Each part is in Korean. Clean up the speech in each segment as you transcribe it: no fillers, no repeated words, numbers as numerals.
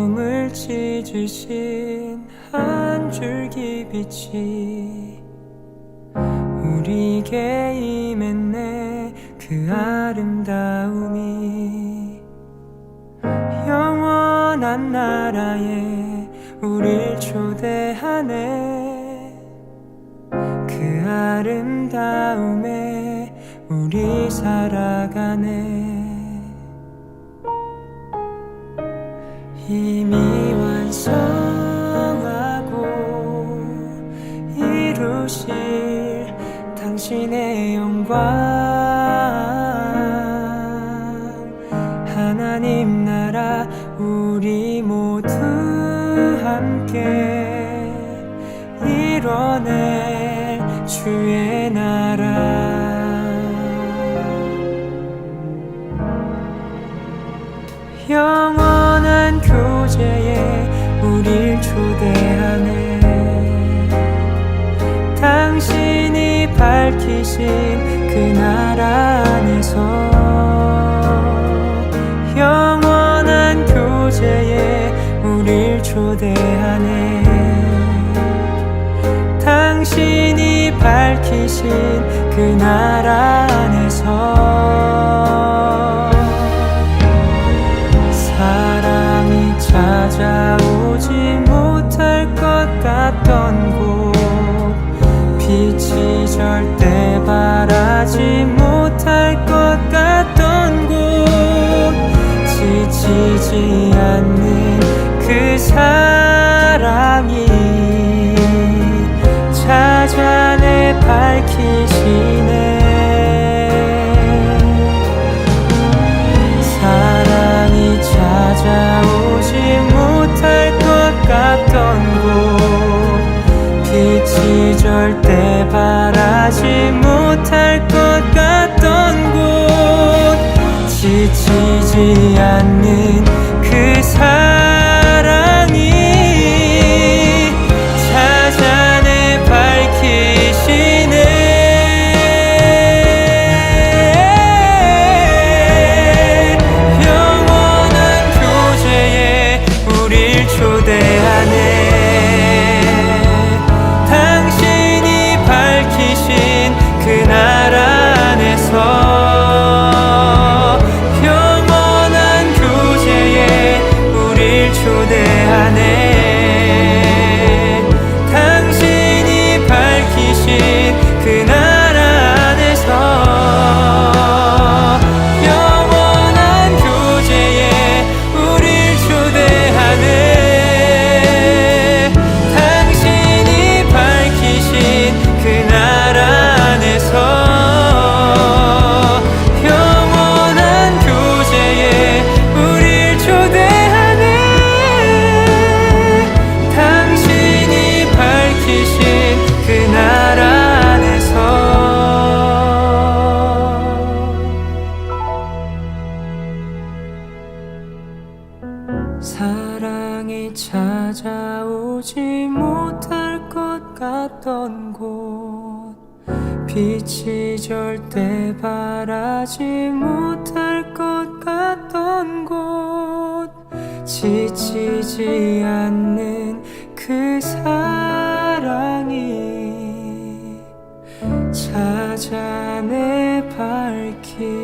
꿈을 찢으신 한 줄기 빛이 우리에게 임했네. 그 아름다움이 영원한 나라에 우릴 초대하네. 그 아름다움에 우리 살아가네. 이미 완성하고 이루실 당신의 영광, 하나님 나라 우리 모두 함께 이뤄낼 주의 나라. 영원한 교제에 우릴 초대하네. 당신이 밝히신 그 나라 안에서 영원한 교제에 우릴 초대하네. 당신이 밝히신 그 나라 안에서 사랑이 찾아오지 못할 것 같던 곳, 빛이 절대 바라지 못할 것 같던 곳, 지치지 않는 그 사랑이 찾아내 밝히시네. 사랑이 찾아오지 못할 것 같던 곳, 빛이 절대 바라지 못할 것 같던 곳, 지치지 않는 그 사랑이 찾아내 밝히시네. 그 나라 안에서 영원한 교제에 우릴 초대하네. 당신이 밝히신 그 나라 안에서 영원한 교제에 우릴 초대하네. 당신이 밝히신 그 나라 영원한 교제에 우릴 초대하네. 당신이 밝히신 그 나라 안에서 사랑이 찾아오지 못할 것 같던 곳, 빛이 절대 바라지 못할 것 같던 곳, 지치지 않는 그 사랑이 찾아내 밝히시네.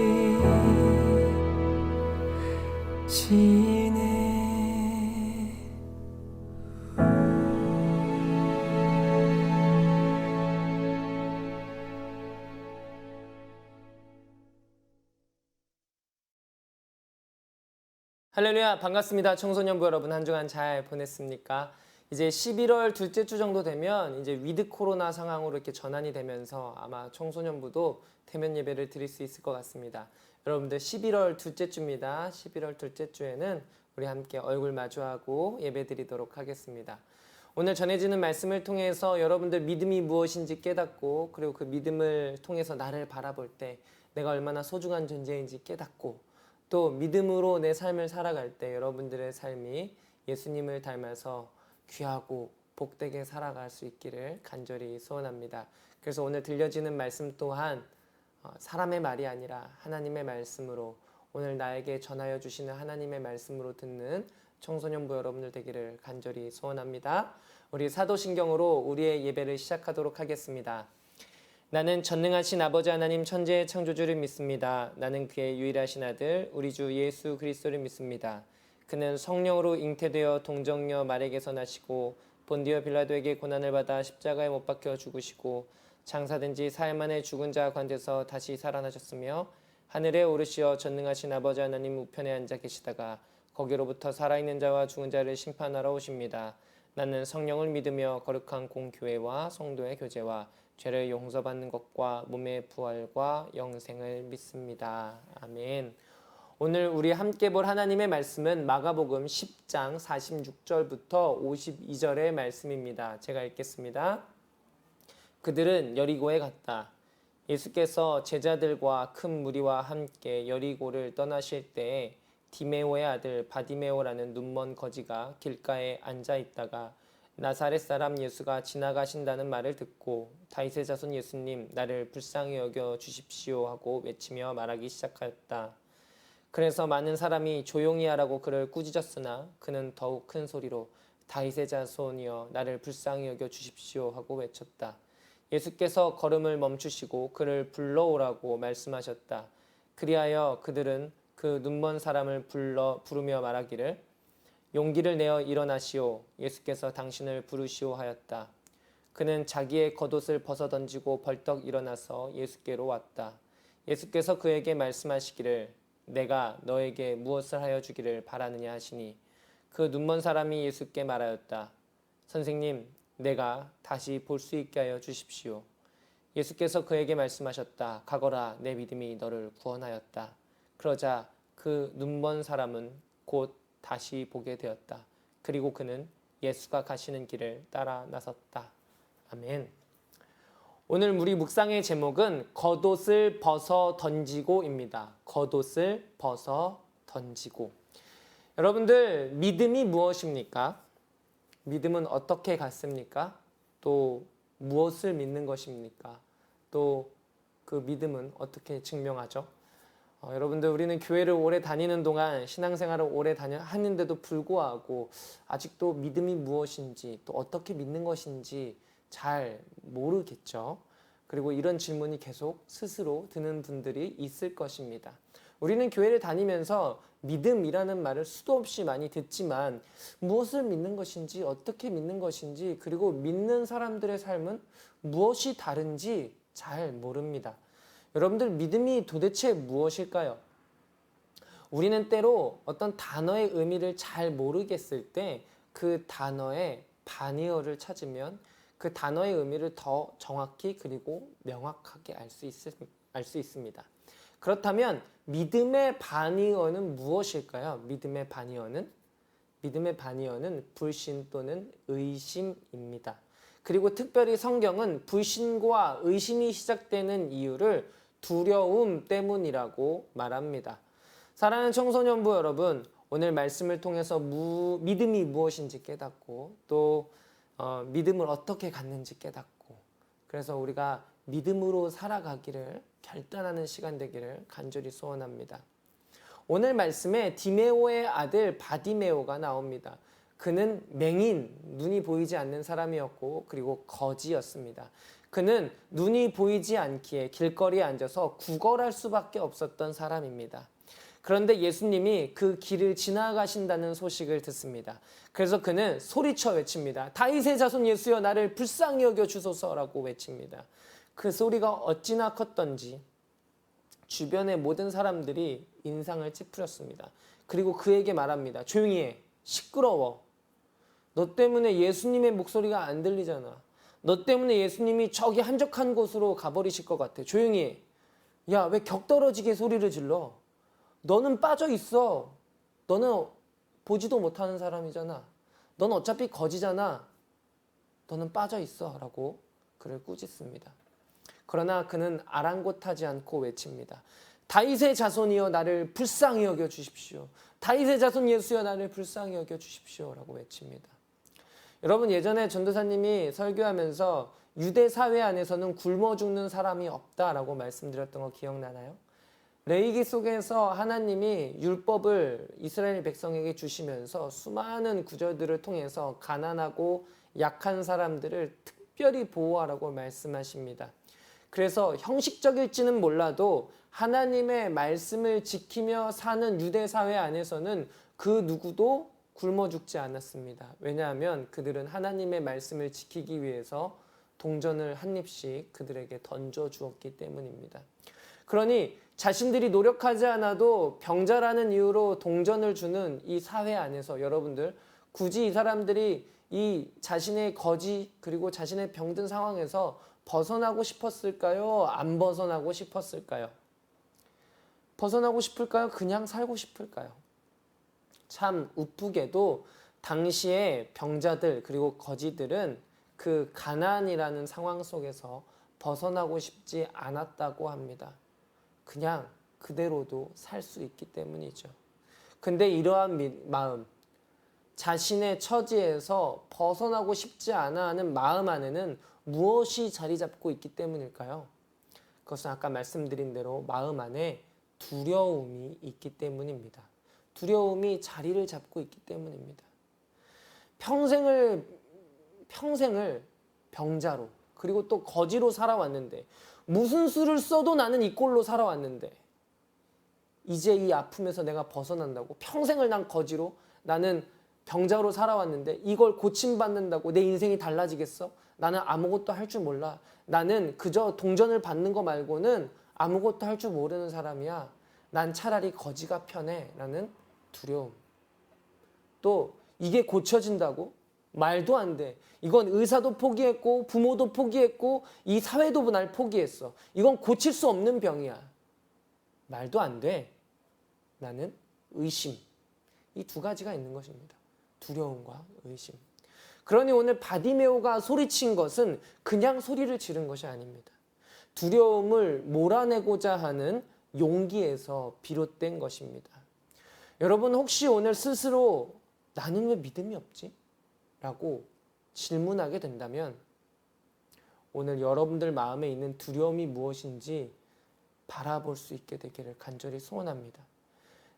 할렐루야, 반갑습니다. 청소년부 여러분, 한 주간 잘 보냈습니까? 이제 11월 둘째 주 정도 되면 이제 위드 코로나 상황으로 이렇게 전환이 되면서 아마 청소년부도 대면 예배를 드릴 수 있을 것 같습니다. 여러분들 11월 둘째 주입니다. 11월 둘째 주에는 우리 함께 얼굴 마주하고 예배 드리도록 하겠습니다. 오늘 전해지는 말씀을 통해서 여러분들 믿음이 무엇인지 깨닫고, 그리고 그 믿음을 통해서 나를 바라볼 때 내가 얼마나 소중한 존재인지 깨닫고, 또 믿음으로 내 삶을 살아갈 때 여러분들의 삶이 예수님을 닮아서 귀하고 복되게 살아갈 수 있기를 간절히 소원합니다. 그래서 오늘 들려지는 말씀 또한 사람의 말이 아니라 하나님의 말씀으로, 오늘 나에게 전하여 주시는 하나님의 말씀으로 듣는 청소년부 여러분들 되기를 간절히 소원합니다. 우리 사도신경으로 우리의 예배를 시작하도록 하겠습니다. 나는 전능하신 아버지 하나님 천지의 창조주를 믿습니다. 나는 그의 유일하신 아들 우리 주 예수 그리스도를 믿습니다. 그는 성령으로 잉태되어 동정녀 마리아에게서 나시고 본디오 빌라도에게 고난을 받아 십자가에 못 박혀 죽으시고 장사된 지 사흘 만에 죽은 자 가운데서 다시 살아나셨으며 하늘에 오르시어 전능하신 아버지 하나님 우편에 앉아 계시다가 거기로부터 살아있는 자와 죽은 자를 심판하러 오십니다. 나는 성령을 믿으며 거룩한 공교회와 성도의 교제와 죄를 용서받는 것과 몸의 부활과 영생을 믿습니다. 아멘. 오늘 우리 함께 볼 하나님의 말씀은 마가복음 10장 46절부터 52절의 말씀입니다. 제가 읽겠습니다. 그들은 여리고에 갔다. 예수께서 제자들과 큰 무리와 함께 여리고를 떠나실 때에 디메오의 아들 바디메오라는 눈먼 거지가 길가에 앉아 있다가 나사렛 사람 예수가 지나가신다는 말을 듣고 다윗의 자손 예수님 나를 불쌍히 여겨 주십시오 하고 외치며 말하기 시작하였다. 그래서 많은 사람이 조용히 하라고 그를 꾸짖었으나 그는 더욱 큰 소리로 다윗의 자손이여 나를 불쌍히 여겨 주십시오 하고 외쳤다. 예수께서 걸음을 멈추시고 그를 불러오라고 말씀하셨다. 그리하여 그들은 그 눈먼 사람을 부르며 말하기를 용기를 내어 일어나시오. 예수께서 당신을 부르시오 하였다. 그는 자기의 겉옷을 벗어던지고 벌떡 일어나서 예수께로 왔다. 예수께서 그에게 말씀하시기를 내가 너에게 무엇을 하여 주기를 바라느냐 하시니 그 눈먼 사람이 예수께 말하였다. 선생님, 내가 다시 볼 수 있게 하여 주십시오. 예수께서 그에게 말씀하셨다. 가거라, 내 믿음이 너를 구원하였다. 그러자 그 눈먼 사람은 곧 다시 보게 되었다. 그리고 그는 예수가 가시는 길을 따라 나섰다. 아멘. 오늘 우리 묵상의 제목은 겉옷을 벗어 던지고입니다. 겉옷을 벗어 던지고. 여러분들 믿음이 무엇입니까? 믿음은 어떻게 갖습니까? 또 무엇을 믿는 것입니까? 또 그 믿음은 어떻게 증명하죠? 여러분들 우리는 교회를 오래 다니는 동안 신앙생활을 오래 하는데도 불구하고 아직도 믿음이 무엇인지 또 어떻게 믿는 것인지 잘 모르겠죠. 그리고 이런 질문이 계속 스스로 드는 분들이 있을 것입니다. 우리는 교회를 다니면서 믿음이라는 말을 수도 없이 많이 듣지만 무엇을 믿는 것인지 어떻게 믿는 것인지 그리고 믿는 사람들의 삶은 무엇이 다른지 잘 모릅니다. 여러분들 믿음이 도대체 무엇일까요? 우리는 때로 어떤 단어의 의미를 잘 모르겠을 때 그 단어의 반의어를 찾으면 그 단어의 의미를 더 정확히 그리고 명확하게 알 수 있습니다. 그렇다면 믿음의 반의어는 무엇일까요? 믿음의 반의어는 불신 또는 의심입니다. 그리고 특별히 성경은 불신과 의심이 시작되는 이유를 두려움 때문이라고 말합니다. 사랑하는 청소년부 여러분, 오늘 말씀을 통해서 믿음이 무엇인지 깨닫고 또 믿음을 어떻게 갖는지 깨닫고 그래서 우리가 믿음으로 살아가기를 결단하는 시간 되기를 간절히 소원합니다. 오늘 말씀에 디메오의 아들 바디메오가 나옵니다. 그는 맹인, 눈이 보이지 않는 사람이었고 그리고 거지였습니다. 그는 눈이 보이지 않기에 길거리에 앉아서 구걸할 수밖에 없었던 사람입니다. 그런데 예수님이 그 길을 지나가신다는 소식을 듣습니다. 그래서 그는 소리쳐 외칩니다. 다윗의 자손 예수여 나를 불쌍히 여겨 주소서라고 외칩니다. 그 소리가 어찌나 컸던지 주변의 모든 사람들이 인상을 찌푸렸습니다. 그리고 그에게 말합니다. 조용히 해. 시끄러워. 너 때문에 예수님의 목소리가 안 들리잖아. 너 때문에 예수님이 저기 한적한 곳으로 가버리실 것 같아. 조용히 해. 야, 왜 격떨어지게 소리를 질러? 너는 빠져 있어. 너는 보지도 못하는 사람이잖아. 너는 어차피 거지잖아. 너는 빠져 있어. 라고 그를 꾸짖습니다. 그러나 그는 아랑곳하지 않고 외칩니다. 다윗의 자손이여 나를 불쌍히 여겨 주십시오. 다윗의 자손 예수여 나를 불쌍히 여겨 주십시오. 라고 외칩니다. 여러분 예전에 전도사님이 설교하면서 유대 사회 안에서는 굶어 죽는 사람이 없다라고 말씀드렸던 거 기억나나요? 레위기 속에서 하나님이 율법을 이스라엘 백성에게 주시면서 수많은 구절들을 통해서 가난하고 약한 사람들을 특별히 보호하라고 말씀하십니다. 그래서 형식적일지는 몰라도 하나님의 말씀을 지키며 사는 유대 사회 안에서는 그 누구도 굶어 죽지 않았습니다. 왜냐하면 그들은 하나님의 말씀을 지키기 위해서 동전을 한 입씩 그들에게 던져 주었기 때문입니다. 그러니 자신들이 노력하지 않아도 병자라는 이유로 동전을 주는 이 사회 안에서 여러분들 굳이 이 사람들이 이 자신의 거지 그리고 자신의 병든 상황에서 벗어나고 싶었을까요? 안 벗어나고 싶었을까요? 벗어나고 싶을까요? 그냥 살고 싶을까요? 참 우프게도 당시에 병자들 그리고 거지들은 그 가난이라는 상황 속에서 벗어나고 싶지 않았다고 합니다. 그냥 그대로도 살 수 있기 때문이죠. 근데 이러한 마음, 자신의 처지에서 벗어나고 싶지 않아 하는 마음 안에는 무엇이 자리 잡고 있기 때문일까요? 그것은 아까 말씀드린 대로 마음 안에 두려움이 있기 때문입니다. 두려움이 자리를 잡고 있기 때문입니다. 평생을 병자로 그리고 또 거지로 살아왔는데 무슨 수를 써도 나는 이 꼴로 살아왔는데 이제 이 아픔에서 내가 벗어난다고 평생을 난 거지로 나는 병자로 살아왔는데 이걸 고침받는다고 내 인생이 달라지겠어? 나는 아무것도 할 줄 몰라. 나는 그저 동전을 받는 거 말고는 아무것도 할 줄 모르는 사람이야. 난 차라리 거지가 편해. 라는 두려움. 또 이게 고쳐진다고? 말도 안 돼. 이건 의사도 포기했고 부모도 포기했고 이 사회도 날 포기했어. 이건 고칠 수 없는 병이야. 말도 안 돼. 나는 의심. 이 두 가지가 있는 것입니다. 두려움과 의심. 그러니 오늘 바디메오가 소리친 것은 그냥 소리를 지른 것이 아닙니다. 두려움을 몰아내고자 하는 용기에서 비롯된 것입니다. 여러분 혹시 오늘 스스로 나는 왜 믿음이 없지? 라고 질문하게 된다면 오늘 여러분들 마음에 있는 두려움이 무엇인지 바라볼 수 있게 되기를 간절히 소원합니다.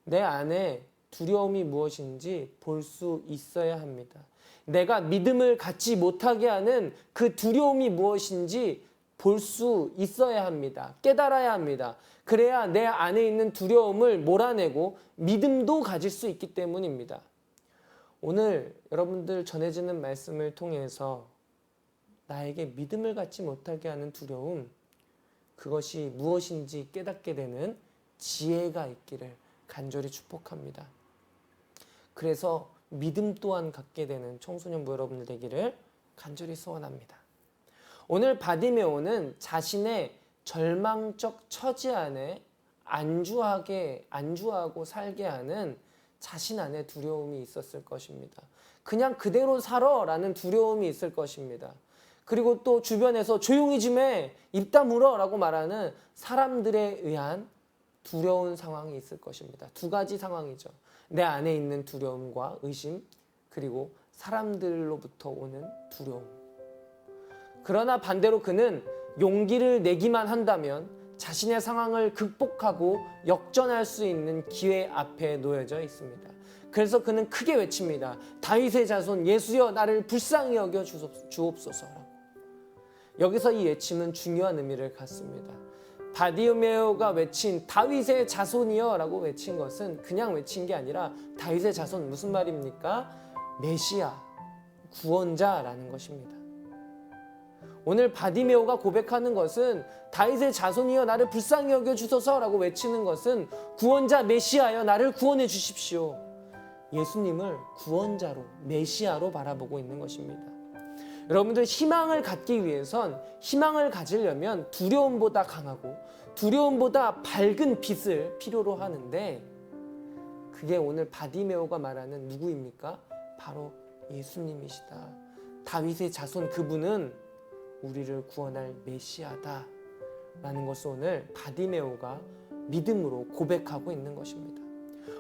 내 안에 두려움이 무엇인지 볼 수 있어야 합니다. 내가 믿음을 갖지 못하게 하는 그 두려움이 무엇인지 볼 수 있어야 합니다. 깨달아야 합니다. 그래야 내 안에 있는 두려움을 몰아내고 믿음도 가질 수 있기 때문입니다. 오늘 여러분들 전해지는 말씀을 통해서 나에게 믿음을 갖지 못하게 하는 두려움, 그것이 무엇인지 깨닫게 되는 지혜가 있기를 간절히 축복합니다. 그래서 믿음 또한 갖게 되는 청소년부 여러분들 되기를 간절히 소원합니다. 오늘 바디메오는 자신의 절망적 처지 안에 안주하고 살게 하는 자신 안에 두려움이 있었을 것입니다. 그냥 그대로 살아라는 두려움이 있을 것입니다. 그리고 또 주변에서 조용히 좀 해, 입 다물어 라고 말하는 사람들에 의한 두려운 상황이 있을 것입니다. 두 가지 상황이죠. 내 안에 있는 두려움과 의심, 그리고 사람들로부터 오는 두려움. 그러나 반대로 그는 용기를 내기만 한다면 자신의 상황을 극복하고 역전할 수 있는 기회 앞에 놓여져 있습니다. 그래서 그는 크게 외칩니다. 다윗의 자손 예수여 나를 불쌍히 여겨 주옵소서라고. 여기서 이 외침은 중요한 의미를 갖습니다. 바디메오가 외친 다윗의 자손이여 라고 외친 것은 그냥 외친 게 아니라 다윗의 자손 무슨 말입니까? 메시아, 구원자라는 것입니다. 오늘 바디메오가 고백하는 것은 다윗의 자손이여 나를 불쌍히 여겨 주소서라고 외치는 것은 구원자 메시아여 나를 구원해 주십시오. 예수님을 구원자로 메시아로 바라보고 있는 것입니다. 여러분들 희망을 갖기 위해선 희망을 가지려면 두려움보다 강하고 두려움보다 밝은 빛을 필요로 하는데 그게 오늘 바디메오가 말하는 누구입니까? 바로 예수님이시다. 다윗의 자손 그분은 우리를 구원할 메시아다 라는 것을 오늘 바디메오가 믿음으로 고백하고 있는 것입니다.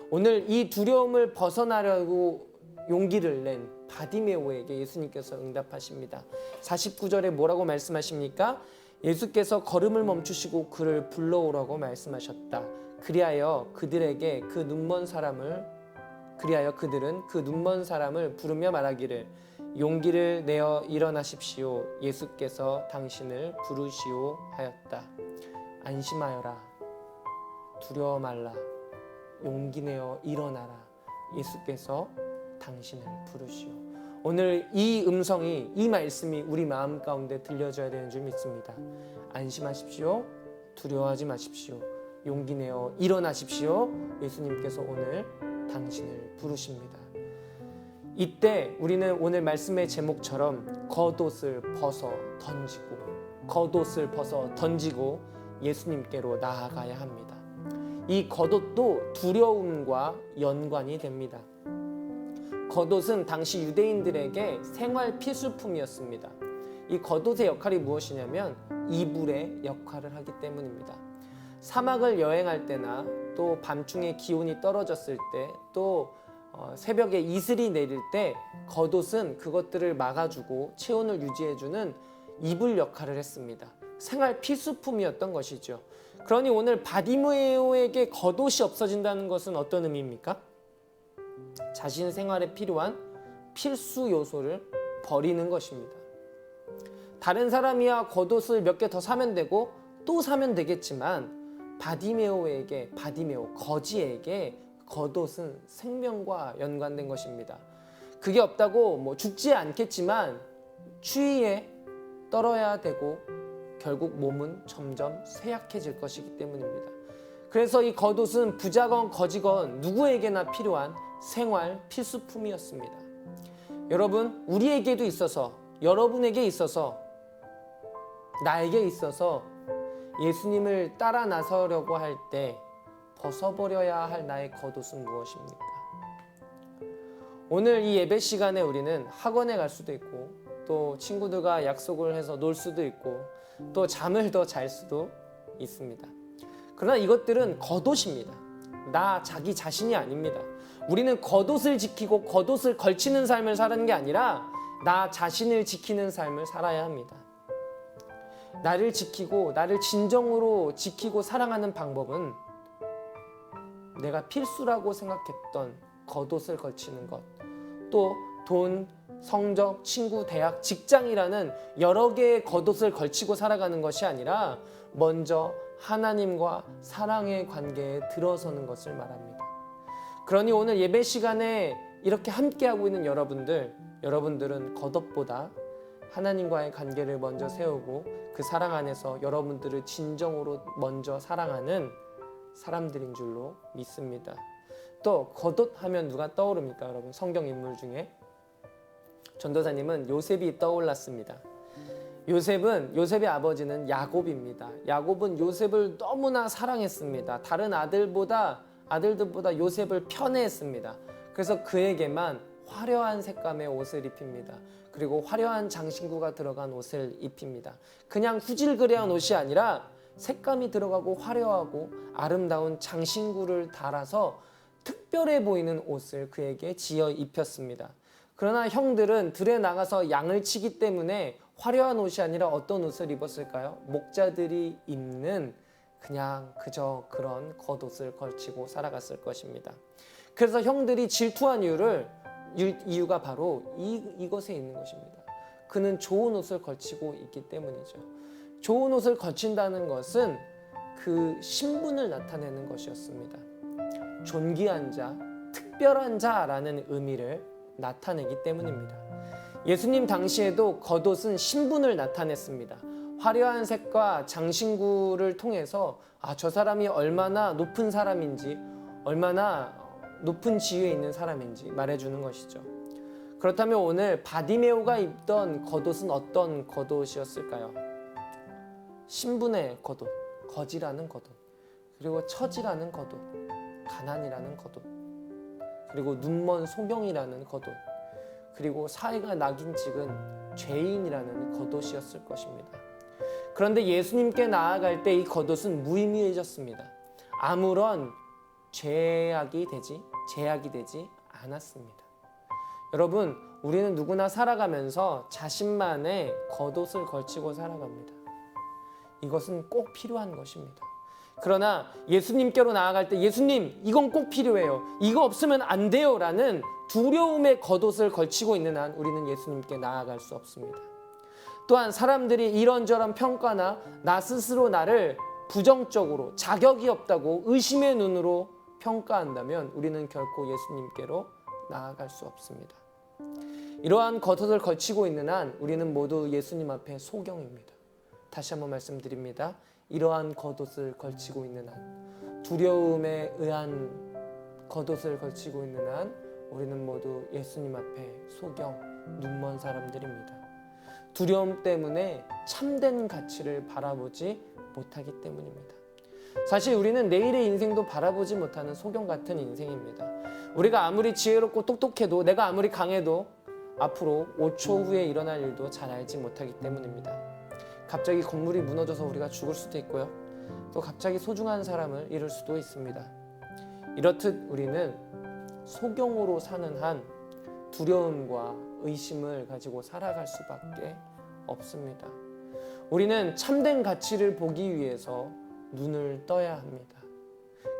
오늘 이 두려움을 벗어나려고 용기를 낸 바디메오에게 예수님께서 응답하십니다. 49절에 뭐라고 말씀하십니까? 예수께서 걸음을 멈추시고 그를 불러오라고 말씀하셨다. 그리하여 그들에게 그 눈먼 사람을 부르며 말하기를 용기를 내어 일어나십시오. 예수께서 당신을 부르시오 하였다. 안심하여라. 두려워 말라. 용기 내어 일어나라. 예수께서 당신을 부르시오. 오늘 이 음성이, 이 말씀이 우리 마음 가운데 들려져야 되는 줄 믿습니다. 안심하십시오. 두려워하지 마십시오. 용기 내어 일어나십시오. 예수님께서 오늘 당신을 부르십니다. 이때 우리는 오늘 말씀의 제목처럼 겉옷을 벗어 던지고 예수님께로 나아가야 합니다. 이 겉옷도 두려움과 연관이 됩니다. 겉옷은 당시 유대인들에게 생활 필수품이었습니다. 이 겉옷의 역할이 무엇이냐면 이불의 역할을 하기 때문입니다. 사막을 여행할 때나 또 밤중에 기온이 떨어졌을 때 또 새벽에 이슬이 내릴 때 겉옷은 그것들을 막아주고 체온을 유지해주는 이불 역할을 했습니다. 생활 필수품이었던 것이죠. 그러니 오늘 바디메오에게 겉옷이 없어진다는 것은 어떤 의미입니까? 자신 생활에 필요한 필수 요소를 버리는 것입니다. 다른 사람이야 겉옷을 몇 개 더 사면 되고 또 사면 되겠지만 거지에게 겉옷은 생명과 연관된 것입니다. 그게 없다고 죽지 않겠지만 추위에 떨어야 되고 결국 몸은 점점 쇠약해질 것이기 때문입니다. 그래서 이 겉옷은 부자건 거지건 누구에게나 필요한 생활 필수품이었습니다. 여러분, 우리에게도 있어서, 여러분에게 있어서, 나에게 있어서 예수님을 따라 나서려고 할 때 벗어버려야 할 나의 겉옷은 무엇입니까? 오늘 이 예배 시간에 우리는 학원에 갈 수도 있고 또 친구들과 약속을 해서 놀 수도 있고 또 잠을 더 잘 수도 있습니다. 그러나 이것들은 겉옷입니다. 자기 자신이 아닙니다. 우리는 겉옷을 지키고 겉옷을 걸치는 삶을 사는 게 아니라 나 자신을 지키는 삶을 살아야 합니다. 나를 지키고 나를 진정으로 지키고 사랑하는 방법은 내가 필수라고 생각했던 겉옷을 걸치는 것, 또 돈, 성적, 친구, 대학, 직장이라는 여러 개의 겉옷을 걸치고 살아가는 것이 아니라 먼저 하나님과 사랑의 관계에 들어서는 것을 말합니다. 그러니 오늘 예배 시간에 이렇게 함께하고 있는 여러분들은 겉옷보다 하나님과의 관계를 먼저 세우고 그 사랑 안에서 여러분들을 진정으로 먼저 사랑하는 사람들인 줄로 믿습니다. 또 겉옷 하면 누가 떠오릅니까, 여러분? 성경 인물 중에 전도사님은 요셉이 떠올랐습니다. 요셉의 아버지는 야곱입니다. 야곱은 요셉을 너무나 사랑했습니다. 다른 아들들보다 요셉을 편애했습니다. 그래서 그에게만 화려한 색감의 옷을 입힙니다. 그리고 화려한 장신구가 들어간 옷을 입힙니다. 그냥 후질그레한 옷이 아니라 색감이 들어가고 화려하고 아름다운 장신구를 달아서 특별해 보이는 옷을 그에게 지어 입혔습니다. 그러나 형들은 들에 나가서 양을 치기 때문에 화려한 옷이 아니라 어떤 옷을 입었을까요? 목자들이 입는 그냥 그저 그런 겉옷을 걸치고 살아갔을 것입니다. 그래서 형들이 질투한 이유가 바로 이것에 있는 것입니다. 그는 좋은 옷을 걸치고 있기 때문이죠. 좋은 옷을 걸친다는 것은 그 신분을 나타내는 것이었습니다. 존귀한 자, 특별한 자라는 의미를 나타내기 때문입니다. 예수님 당시에도 겉옷은 신분을 나타냈습니다. 화려한 색과 장신구를 통해서 저 사람이 얼마나 높은 사람인지, 얼마나 높은 지위에 있는 사람인지 말해주는 것이죠. 그렇다면 오늘 바디메오가 입던 겉옷은 어떤 겉옷이었을까요? 신분의 겉옷, 거지라는 겉옷, 그리고 처지라는 겉옷, 가난이라는 겉옷, 그리고 눈먼 소경이라는 겉옷, 그리고 사회가 낙인 찍은 죄인이라는 겉옷이었을 것입니다. 그런데 예수님께 나아갈 때 이 겉옷은 무의미해졌습니다. 아무런 제약이 되지 않았습니다. 여러분, 우리는 누구나 살아가면서 자신만의 겉옷을 걸치고 살아갑니다. 이것은 꼭 필요한 것입니다. 그러나 예수님께로 나아갈 때 예수님 이건 꼭 필요해요. 이거 없으면 안 돼요. 라는 두려움의 겉옷을 걸치고 있는 한 우리는 예수님께 나아갈 수 없습니다. 또한 사람들이 이런저런 평가나 나 스스로 나를 부정적으로 자격이 없다고 의심의 눈으로 평가한다면 우리는 결코 예수님께로 나아갈 수 없습니다. 이러한 겉옷을 걸치고 있는 한 우리는 모두 예수님 앞에 소경입니다. 다시 한번 말씀드립니다. 이러한 겉옷을 걸치고 있는 한, 두려움에 의한 겉옷을 걸치고 있는 한 우리는 모두 예수님 앞에 소경, 눈먼 사람들입니다. 두려움 때문에 참된 가치를 바라보지 못하기 때문입니다. 사실 우리는 내일의 인생도 바라보지 못하는 소경 같은 인생입니다. 우리가 아무리 지혜롭고 똑똑해도, 내가 아무리 강해도 앞으로 5초 후에 일어날 일도 잘 알지 못하기 때문입니다. 갑자기 건물이 무너져서 우리가 죽을 수도 있고요. 또 갑자기 소중한 사람을 잃을 수도 있습니다. 이렇듯 우리는 소경으로 사는 한 두려움과 의심을 가지고 살아갈 수밖에 없습니다. 우리는 참된 가치를 보기 위해서 눈을 떠야 합니다.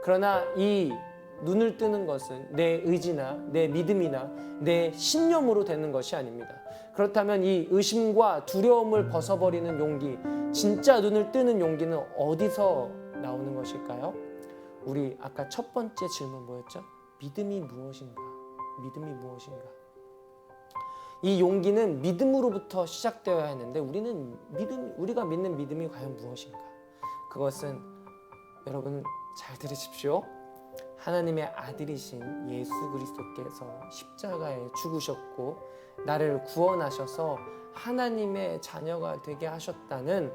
그러나 이 눈을 뜨는 것은 내 의지나 내 믿음이나 내 신념으로 되는 것이 아닙니다. 그렇다면 이 의심과 두려움을 벗어버리는 용기, 진짜 눈을 뜨는 용기는 어디서 나오는 것일까요? 우리 아까 첫 번째 질문 뭐였죠? 믿음이 무엇인가? 믿음이 무엇인가? 이 용기는 믿음으로부터 시작되어야 하는데 우리가 믿는 믿음이 과연 무엇인가? 그것은 여러분 잘 들으십시오. 하나님의 아들이신 예수 그리스도께서 십자가에 죽으셨고 나를 구원하셔서 하나님의 자녀가 되게 하셨다는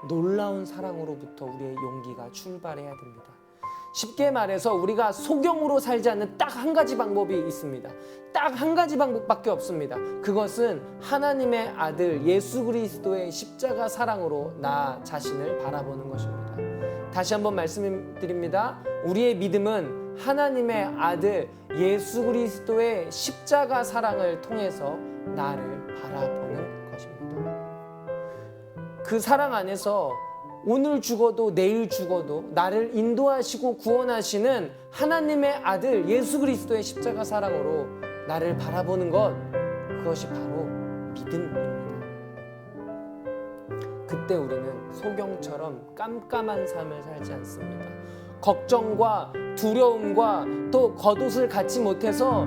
놀라운 사랑으로부터 우리의 용기가 출발해야 됩니다. 쉽게 말해서 우리가 소경으로 살지 않는 딱 한 가지 방법이 있습니다. 딱 한 가지 방법밖에 없습니다. 그것은 하나님의 아들 예수 그리스도의 십자가 사랑으로 나 자신을 바라보는 것입니다. 다시 한번 말씀드립니다. 우리의 믿음은 하나님의 아들 예수 그리스도의 십자가 사랑을 통해서 나를 바라보는 것입니다. 그 사랑 안에서 오늘 죽어도 내일 죽어도 나를 인도하시고 구원하시는 하나님의 아들 예수 그리스도의 십자가 사랑으로 나를 바라보는 것, 그것이 바로 믿음입니다. 그때 우리는 소경처럼 깜깜한 삶을 살지 않습니다. 걱정과 두려움과 또 겉옷을 갖지 못해서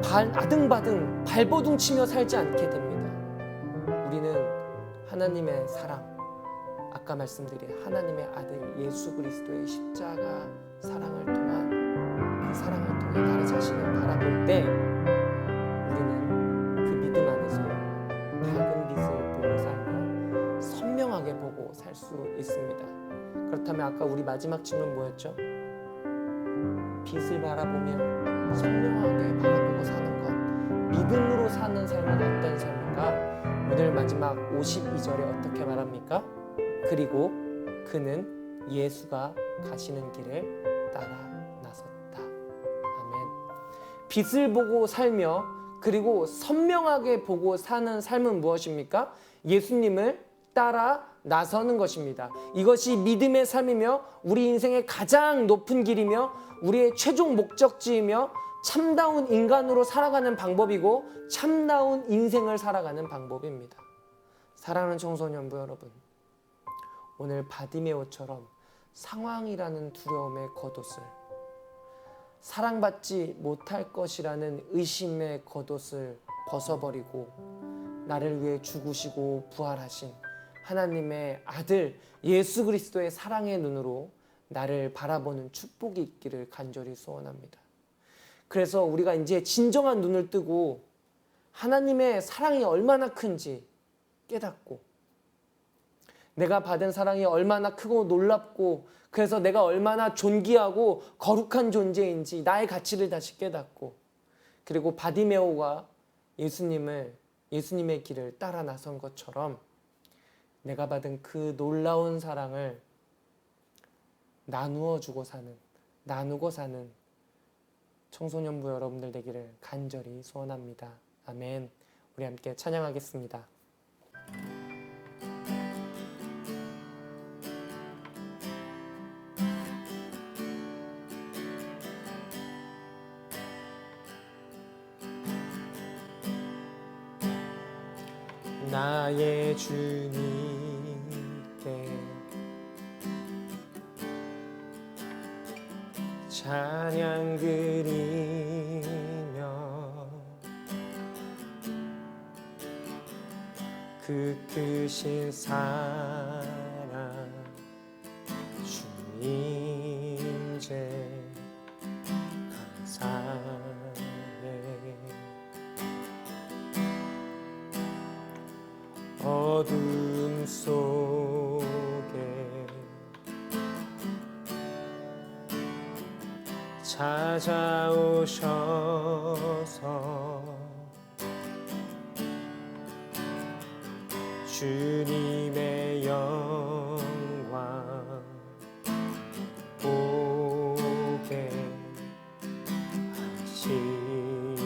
아등바등 발버둥 치며 살지 않게 됩니다. 우리는 하나님의 사랑, 아까 말씀드린 하나님의 아들 예수 그리스도의 십자가 사랑을 통한 그 사랑을 통해 나를 자신을 바라볼 때 우리는 그 믿음 안에서 밝은 빛을 보고 살며 선명하게 보고 살 수 있습니다. 그렇다면 아까 우리 마지막 질문 뭐였죠? 빛을 바라보며 선명하게 바라보고 사는 것, 믿음으로 사는 삶은 어떤 삶인가? 오늘 마지막 52절에 어떻게 말합니까? 그리고 그는 예수가 가시는 길을 따라 나섰다. 아멘. 빛을 보고 살며 그리고 선명하게 보고 사는 삶은 무엇입니까? 예수님을 따라 나서는 것입니다. 이것이 믿음의 삶이며 우리 인생의 가장 높은 길이며 우리의 최종 목적지이며 참다운 인간으로 살아가는 방법이고 참다운 인생을 살아가는 방법입니다. 사랑하는 청소년부 여러분, 오늘 바디메오처럼 상황이라는 두려움의 겉옷을, 사랑받지 못할 것이라는 의심의 겉옷을 벗어버리고 나를 위해 죽으시고 부활하신 하나님의 아들 예수 그리스도의 사랑의 눈으로 나를 바라보는 축복이 있기를 간절히 소원합니다. 그래서 우리가 이제 진정한 눈을 뜨고 하나님의 사랑이 얼마나 큰지 깨닫고 내가 받은 사랑이 얼마나 크고 놀랍고 그래서 내가 얼마나 존귀하고 거룩한 존재인지 나의 가치를 다시 깨닫고 그리고 바디메오가 예수님의 길을 따라 나선 것처럼 내가 받은 그 놀라운 사랑을 나누고 사는 청소년부 여러분들 되기를 간절히 소원합니다. 아멘. 우리 함께 찬양하겠습니다. 나의 주님께 찬양 드리며 그 크신 사랑 주님 제 감사해. 어둠 속에 찾아오셔서 주님의 영광 보게 하시네.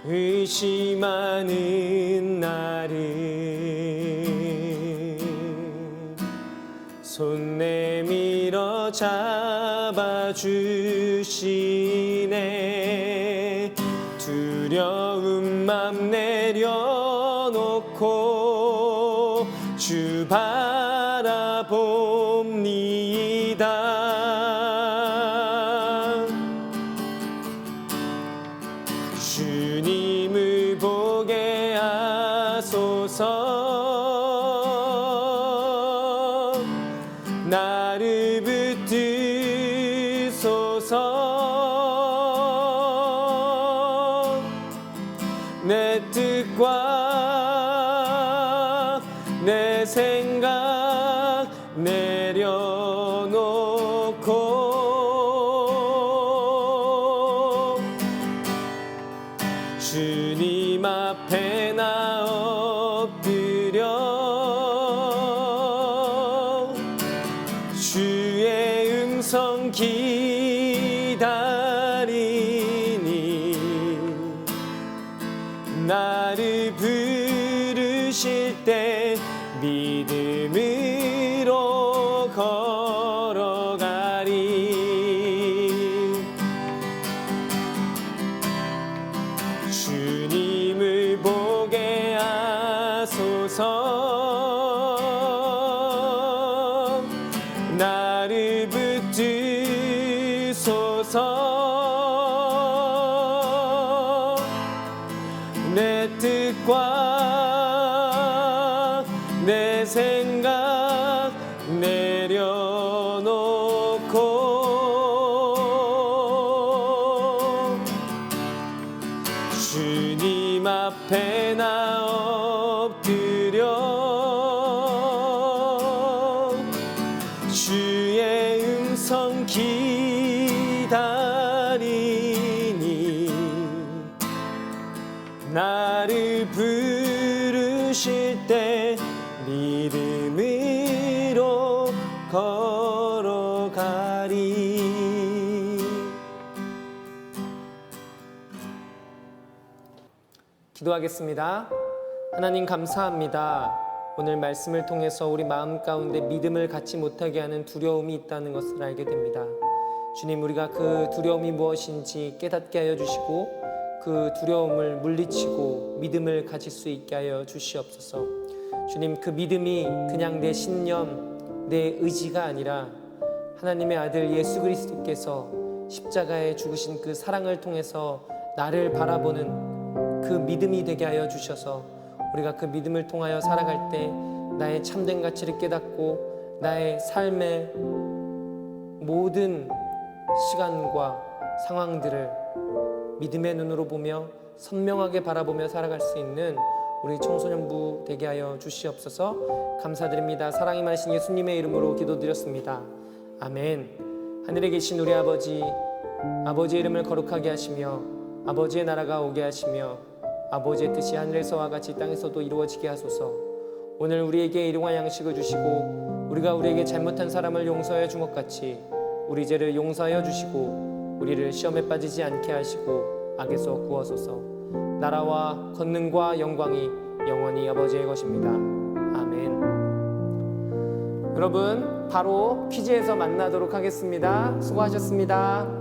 의심하는 나를 손 내밀어 잡아주시네. 두려운 맘 내려놓고 주 바라봅니다. 주님을 보게 하소서. 나를 붙드소서. 내 뜻과 내 생각 내려놓고 주님 앞에 나 엎드려 주의 음성 기다리니 나를 부르실 때 믿음으로 걸어가리. 주님을 보게 하소서. 나를 붙드소서. 내 뜻과 내 생각 내려놓고 주님 앞에 나 엎드려 주의 음성 기다리니 나를 부르실 때 믿음으로 걸어가리. 기도하겠습니다. 하나님 감사합니다. 오늘 말씀을 통해서 우리 마음 가운데 믿음을 갖지 못하게 하는 두려움이 있다는 것을 알게 됩니다. 주님, 우리가 그 두려움이 무엇인지 깨닫게 하여 주시고 그 두려움을 물리치고 믿음을 가질 수 있게 하여 주시옵소서. 주님, 그 믿음이 그냥 내 신념, 내 의지가 아니라 하나님의 아들 예수 그리스도께서 십자가에 죽으신 그 사랑을 통해서 나를 바라보는 그 믿음이 되게 하여 주셔서 우리가 그 믿음을 통하여 살아갈 때 나의 참된 가치를 깨닫고 나의 삶의 모든 시간과 상황들을 믿음의 눈으로 보며 선명하게 바라보며 살아갈 수 있는 우리 청소년부 되게 하여 주시옵소서. 감사드립니다. 사랑이 많으신 예수님의 이름으로 기도드렸습니다. 아멘. 하늘에 계신 우리 아버지, 아버지의 이름을 거룩하게 하시며 아버지의 나라가 오게 하시며 아버지의 뜻이 하늘에서와 같이 땅에서도 이루어지게 하소서. 오늘 우리에게 일용할 양식을 주시고 우리가 우리에게 잘못한 사람을 용서하여 준 것 같이 우리 죄를 용서하여 주시고 우리를 시험에 빠지지 않게 하시고 악에서 구하소서. 나라와 권능과 영광이 영원히 아버지의 것입니다. 아멘. 여러분, 바로 퀴즈에서 만나도록 하겠습니다. 수고하셨습니다.